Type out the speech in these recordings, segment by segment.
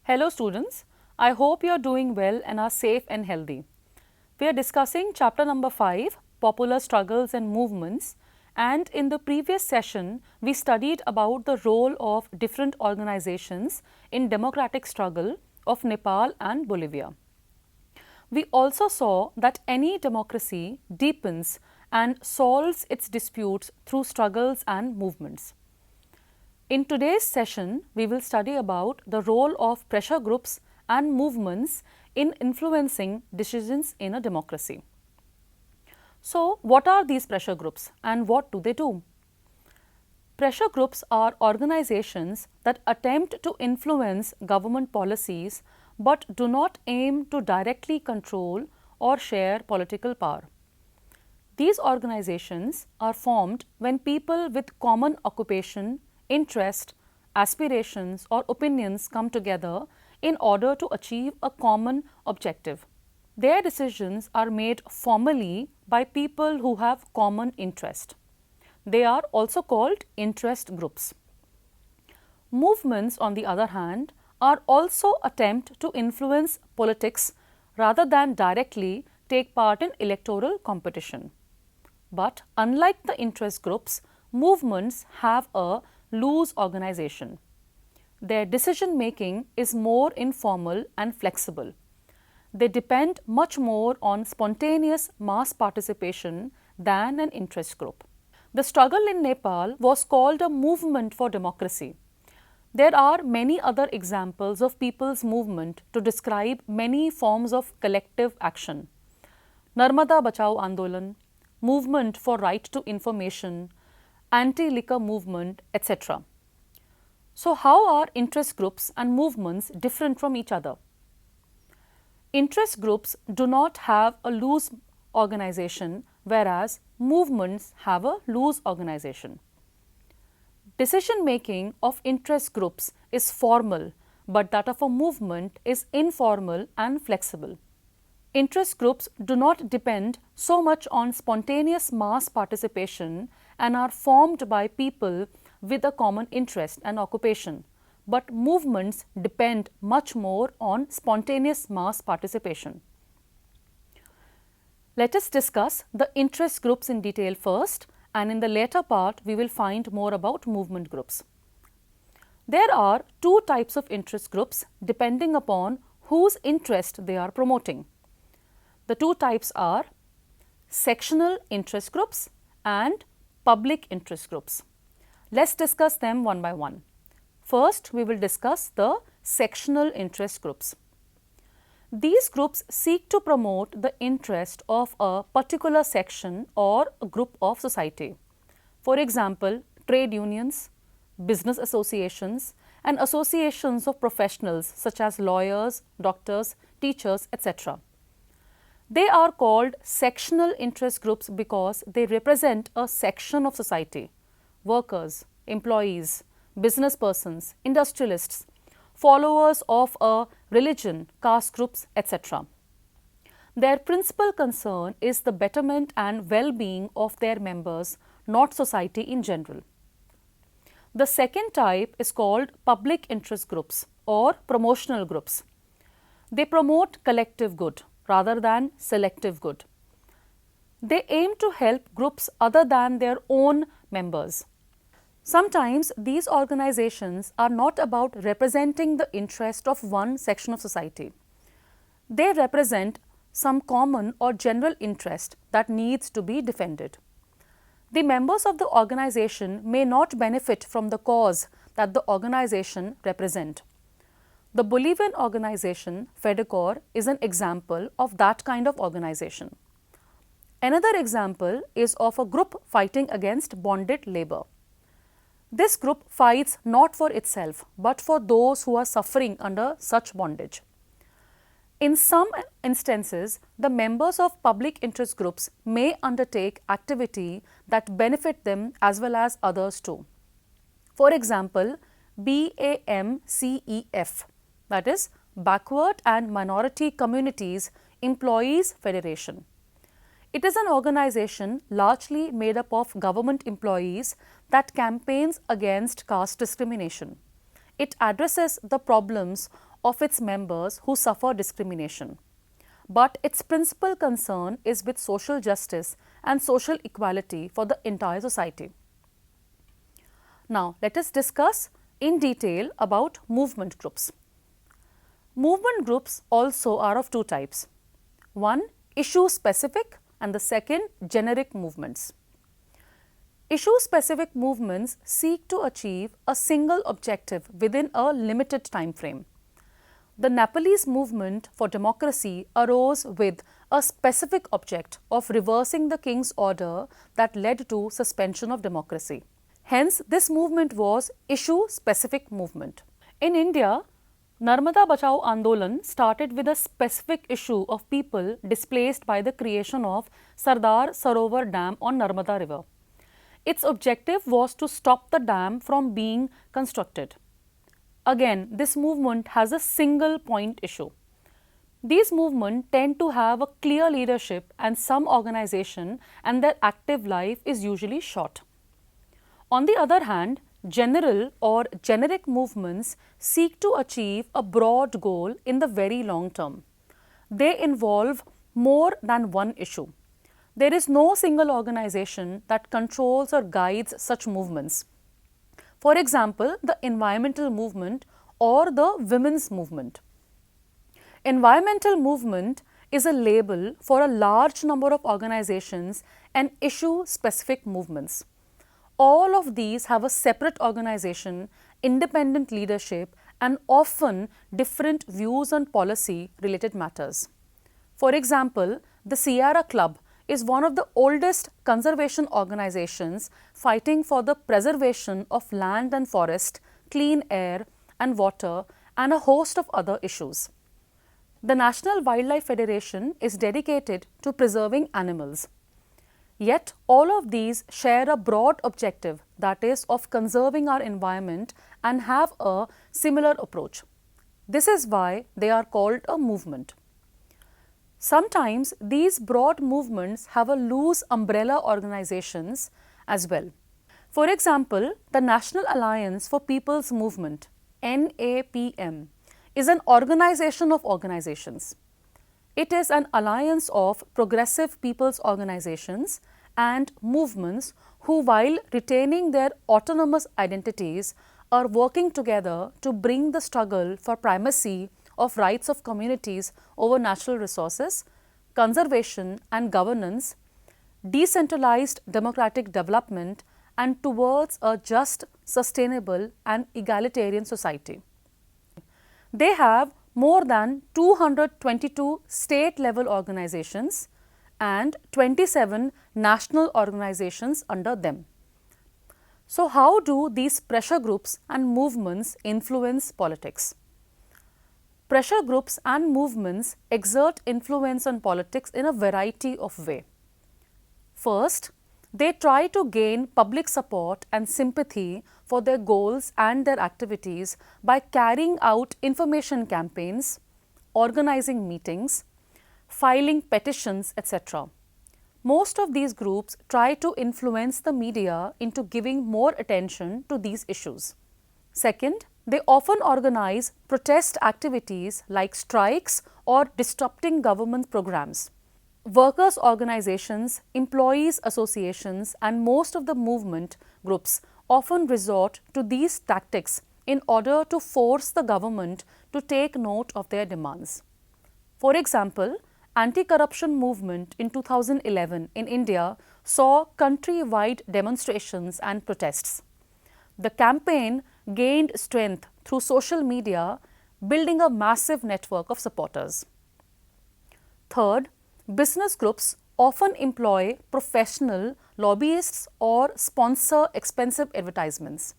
Hello students, I hope you are doing well and are safe and healthy. We are discussing chapter number 5, Popular Struggles and Movements, and in the previous session we studied about the role of different organizations in democratic struggle of Nepal and Bolivia. We also saw that any democracy deepens and solves its disputes through struggles and movements. In today's session, we will study about the role of pressure groups and movements in influencing decisions in a democracy. So, what are these pressure groups and what do they do? Pressure groups are organizations that attempt to influence government policies but do not aim to directly control or share political power. These organizations are formed when people with common occupation, interest, aspirations or opinions come together in order to achieve a common objective. Their decisions are made formally by people who have common interest. They are also called interest groups. Movements, on the other hand, are also attempt to influence politics rather than directly take part in electoral competition. But unlike the interest groups, movements have a loose organization. Their decision making is more informal and flexible. They depend much more on spontaneous mass participation than an interest group. The struggle in Nepal was called a movement for democracy. There are many other examples of people's movement to describe many forms of collective action. Narmada Bachao Andolan, movement for right to information, anti-liquor movement, etc. So, how are interest groups and movements different from each other? Interest groups do not have a loose organization, whereas movements have a loose organization. Decision making of interest groups is formal, but that of a movement is informal and flexible. Interest groups do not depend so much on spontaneous mass participation and are formed by people with a common interest and occupation, but movements depend much more on spontaneous mass participation. Let us discuss the interest groups in detail first, and in the later part we will find more about movement groups. There are two types of interest groups depending upon whose interest they are promoting. The two types are sectional interest groups and public interest groups. Let's discuss them one by one. First, we will discuss the sectional interest groups. These groups seek to promote the interest of a particular section or a group of society. For example, trade unions, business associations, and associations of professionals such as lawyers, doctors, teachers, etc. They are called sectional interest groups because they represent a section of society: workers, employees, business persons, industrialists, followers of a religion, caste groups, etc. Their principal concern is the betterment and well-being of their members, not society in general. The second type is called public interest groups or promotional groups. They promote collective good rather than selective good. They aim to help groups other than their own members. Sometimes these organizations are not about representing the interest of one section of society. They represent some common or general interest that needs to be defended. The members of the organization may not benefit from the cause that the organization represents. The Bolivian organization FEDECOR is an example of that kind of organization. Another example is of a group fighting against bonded labor. This group fights not for itself but for those who are suffering under such bondage. In some instances, the members of public interest groups may undertake activity that benefit them as well as others too. For example, BAMCEF, that is Backward and Minority Communities Employees Federation. It is an organization largely made up of government employees that campaigns against caste discrimination. It addresses the problems of its members who suffer discrimination. But its principal concern is with social justice and social equality for the entire society. Now, let us discuss in detail about movement groups. Movement groups also are of two types. One, issue-specific, and the second, generic movements. Issue-specific movements seek to achieve a single objective within a limited time frame. The Nepalese movement for democracy arose with a specific object of reversing the king's order that led to suspension of democracy. Hence, this movement was issue-specific movement. In India, Narmada Bachao Andolan started with a specific issue of people displaced by the creation of Sardar Sarovar Dam on Narmada River. Its objective was to stop the dam from being constructed. Again, this movement has a single point issue. These movements tend to have a clear leadership and some organization, and their active life is usually short. On the other hand, general or generic movements seek to achieve a broad goal in the very long term. They involve more than one issue. There is no single organization that controls or guides such movements. For example, the environmental movement or the women's movement. Environmental movement is a label for a large number of organizations and issue-specific movements. All of these have a separate organization, independent leadership, and often different views on policy-related matters. For example, the Sierra Club is one of the oldest conservation organizations fighting for the preservation of land and forest, clean air and water, and a host of other issues. The National Wildlife Federation is dedicated to preserving animals. Yet, all of these share a broad objective, that is, of conserving our environment, and have a similar approach. This is why they are called a movement. Sometimes these broad movements have a loose umbrella organizations as well. For example, the National Alliance for People's Movement, NAPM, is an organization of organizations. It is an alliance of progressive people's organizations and movements who, while retaining their autonomous identities, are working together to bring the struggle for primacy of rights of communities over natural resources, conservation and governance, decentralized democratic development, and towards a just, sustainable and egalitarian society. They have more than 222 state-level organizations and 27 national organizations under them. So, how do these pressure groups and movements influence politics? Pressure groups and movements exert influence on politics in a variety of ways. First, they try to gain public support and sympathy for their goals and their activities by carrying out information campaigns, organizing meetings, filing petitions, etc. Most of these groups try to influence the media into giving more attention to these issues. Second, they often organize protest activities like strikes or disrupting government programs. Workers' organizations, employees' associations, and most of the movement groups often resort to these tactics in order to force the government to take note of their demands. For example, anti-corruption movement in 2011 in India saw country-wide demonstrations and protests. The campaign gained strength through social media, building a massive network of supporters. Third, business groups often employ professional lobbyists or sponsor expensive advertisements.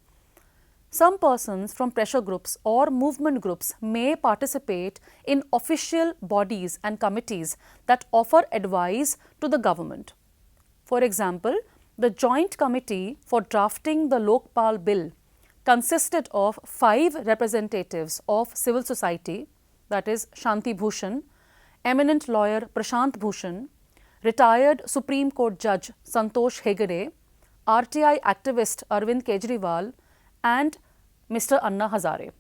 Some persons from pressure groups or movement groups may participate in official bodies and committees that offer advice to the government. For example, the Joint Committee for drafting the Lokpal Bill consisted of 5 representatives of civil society, that is Shanti Bhushan, eminent lawyer Prashant Bhushan, retired Supreme Court Judge Santosh Hegde, RTI activist Arvind Kejriwal, and Mr. Anna Hazare.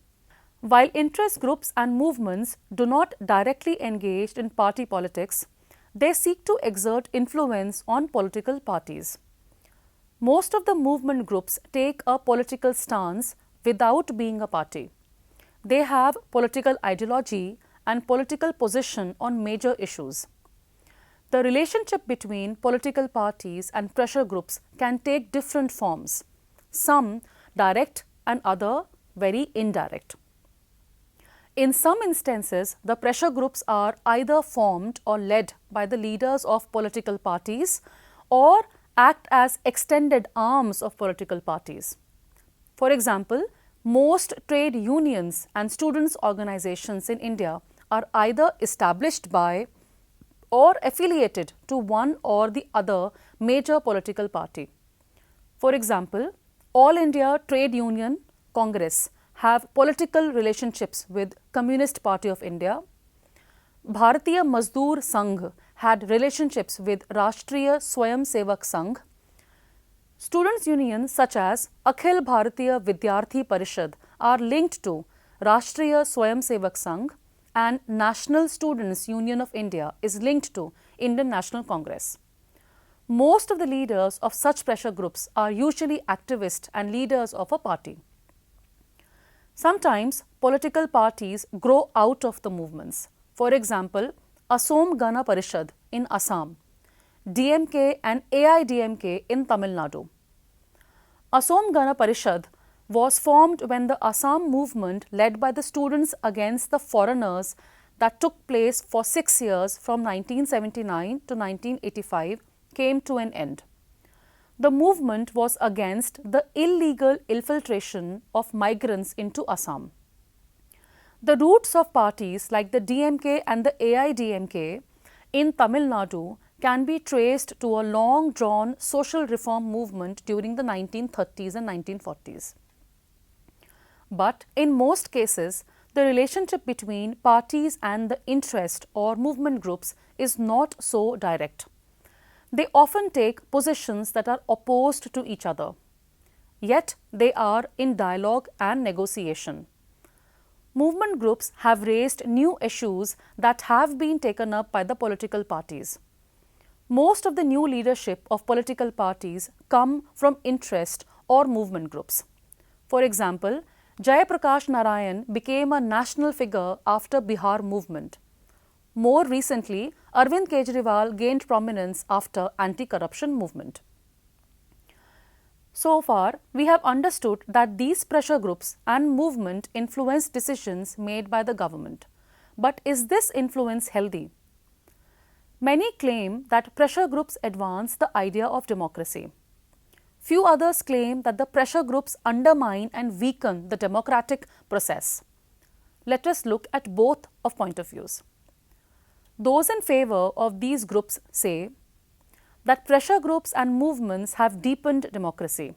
While interest groups and movements do not directly engage in party politics, they seek to exert influence on political parties. Most of the movement groups take a political stance without being a party. They have political ideology and political position on major issues. The relationship between political parties and pressure groups can take different forms, some direct and other very indirect. In some instances, the pressure groups are either formed or led by the leaders of political parties or act as extended arms of political parties. For example, most trade unions and students' organizations in India are either established by or affiliated to one or the other major political party. For example, All India Trade Union Congress have political relationships with Communist Party of India. Bharatiya Mazdoor Sangh had relationships with Rashtriya Swayamsevak Sangh. Students' unions such as Akhil Bharatiya Vidyarthi Parishad are linked to Rashtriya Swayamsevak Sangh, and National Students' Union of India is linked to Indian National Congress. Most of the leaders of such pressure groups are usually activists and leaders of a party. Sometimes political parties grow out of the movements. For example, Asom Gana Parishad in Assam, DMK and AIDMK in Tamil Nadu. Asom Gana Parishad was formed when the Assam movement led by the students against the foreigners that took place for 6 years from 1979 to 1985 came to an end. The movement was against the illegal infiltration of migrants into Assam. The roots of parties like the DMK and the AIDMK in Tamil Nadu can be traced to a long-drawn social reform movement during the 1930s and 1940s. But in most cases, the relationship between parties and the interest or movement groups is not so direct. They often take positions that are opposed to each other. Yet they are in dialogue and negotiation. Movement groups have raised new issues that have been taken up by the political parties. Most of the new leadership of political parties come from interest or movement groups. For example, Jayaprakash Narayan became a national figure after Bihar movement. More recently, Arvind Kejriwal gained prominence after anti-corruption movement. So far, we have understood that these pressure groups and movement influence decisions made by the government. But is this influence healthy? Many claim that pressure groups advance the idea of democracy. Few others claim that the pressure groups undermine and weaken the democratic process. Let us look at both of point of views. Those in favor of these groups say that pressure groups and movements have deepened democracy.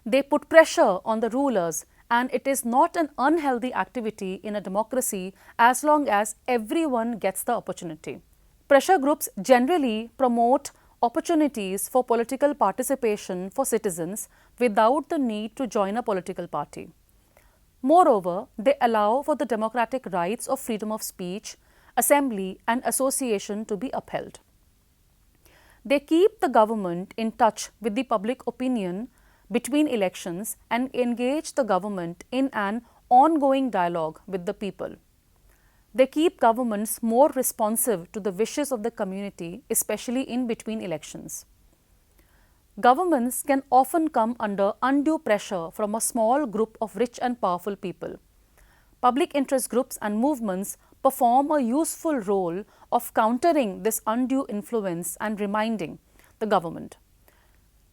They put pressure on the rulers, and it is not an unhealthy activity in a democracy as long as everyone gets the opportunity. Pressure groups generally promote opportunities for political participation for citizens without the need to join a political party. Moreover, they allow for the democratic rights of freedom of speech, assembly and association to be upheld. They keep the government in touch with the public opinion between elections and engage the government in an ongoing dialogue with the people. They keep governments more responsive to the wishes of the community, especially in between elections. Governments can often come under undue pressure from a small group of rich and powerful people. Public interest groups and movements perform a useful role of countering this undue influence and reminding the government.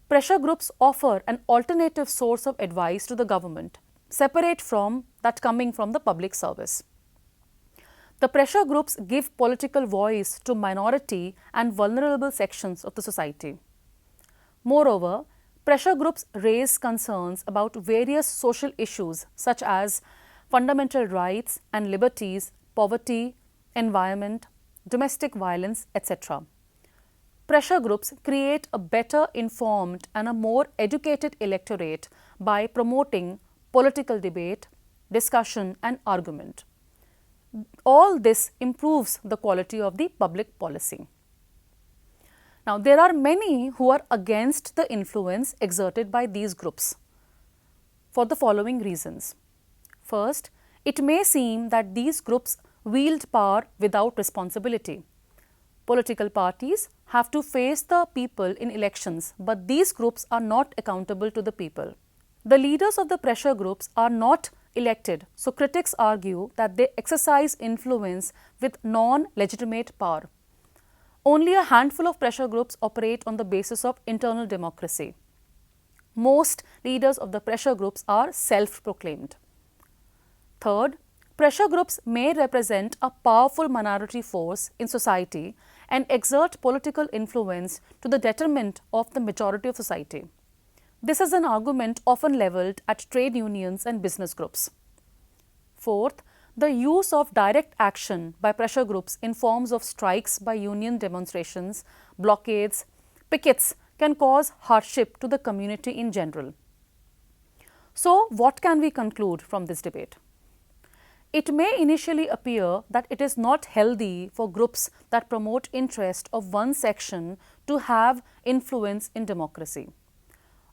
Pressure groups offer an alternative source of advice to the government, separate from that coming from the public service. The pressure groups give political voice to minority and vulnerable sections of the society. Moreover, pressure groups raise concerns about various social issues such as fundamental rights and liberties, poverty, environment, domestic violence, etc. Pressure groups create a better informed and a more educated electorate by promoting political debate, discussion and argument. All this improves the quality of the public policy. Now, there are many who are against the influence exerted by these groups for the following reasons. First, it may seem that these groups wield power without responsibility. Political parties have to face the people in elections, but these groups are not accountable to the people. The leaders of the pressure groups are not elected, so critics argue that they exercise influence with non-legitimate power. Only a handful of pressure groups operate on the basis of internal democracy. Most leaders of the pressure groups are self-proclaimed. Third, pressure groups may represent a powerful minority force in society and exert political influence to the detriment of the majority of society. This is an argument often levelled at trade unions and business groups. Fourth, the use of direct action by pressure groups in forms of strikes by union demonstrations, blockades, pickets can cause hardship to the community in general. So, what can we conclude from this debate? It may initially appear that it is not healthy for groups that promote interest of one section to have influence in democracy.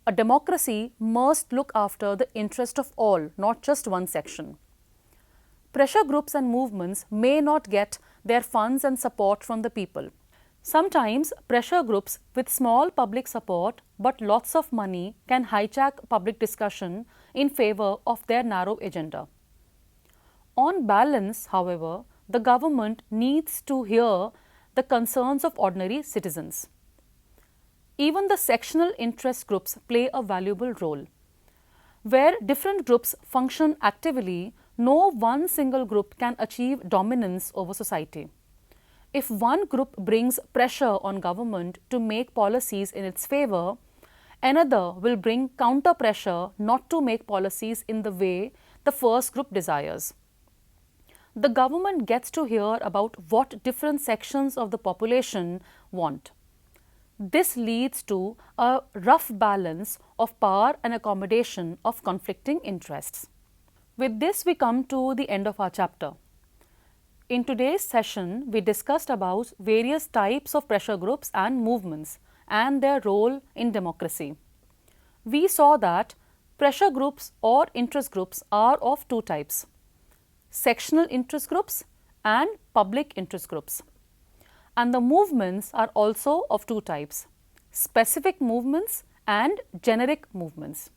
A democracy must look after the interest of all, not just one section. Pressure groups and movements may not get their funds and support from the people. Sometimes pressure groups with small public support but lots of money can hijack public discussion in favor of their narrow agenda. On balance, however, the government needs to hear the concerns of ordinary citizens. Even the sectional interest groups play a valuable role. Where different groups function actively, no one single group can achieve dominance over society. If one group brings pressure on government to make policies in its favor, another will bring counter pressure not to make policies in the way the first group desires. The government gets to hear about what different sections of the population want. This leads to a rough balance of power and accommodation of conflicting interests. With this, we come to the end of our chapter. In today's session, we discussed about various types of pressure groups and movements and their role in democracy. We saw that pressure groups or interest groups are of two types: sectional interest groups and public interest groups. And the movements are also of two types: specific movements and generic movements.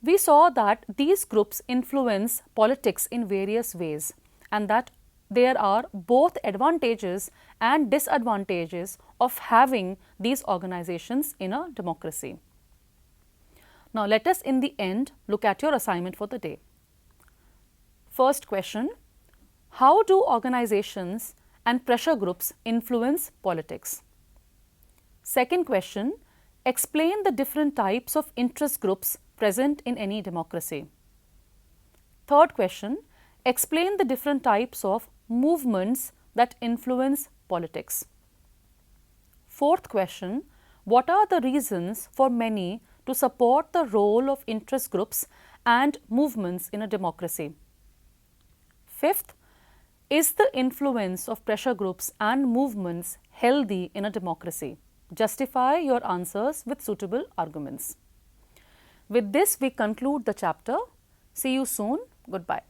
We saw that these groups influence politics in various ways and that there are both advantages and disadvantages of having these organizations in a democracy. Now, let us in the end look at your assignment for the day. First question: how do organizations and pressure groups influence politics? Second question: explain the different types of interest groups present in any democracy. Third question: explain the different types of movements that influence politics. Fourth question: what are the reasons for many to support the role of interest groups and movements in a democracy? Fifth, is the influence of pressure groups and movements healthy in a democracy? Justify your answers with suitable arguments. With this, we conclude the chapter. See you soon. Goodbye.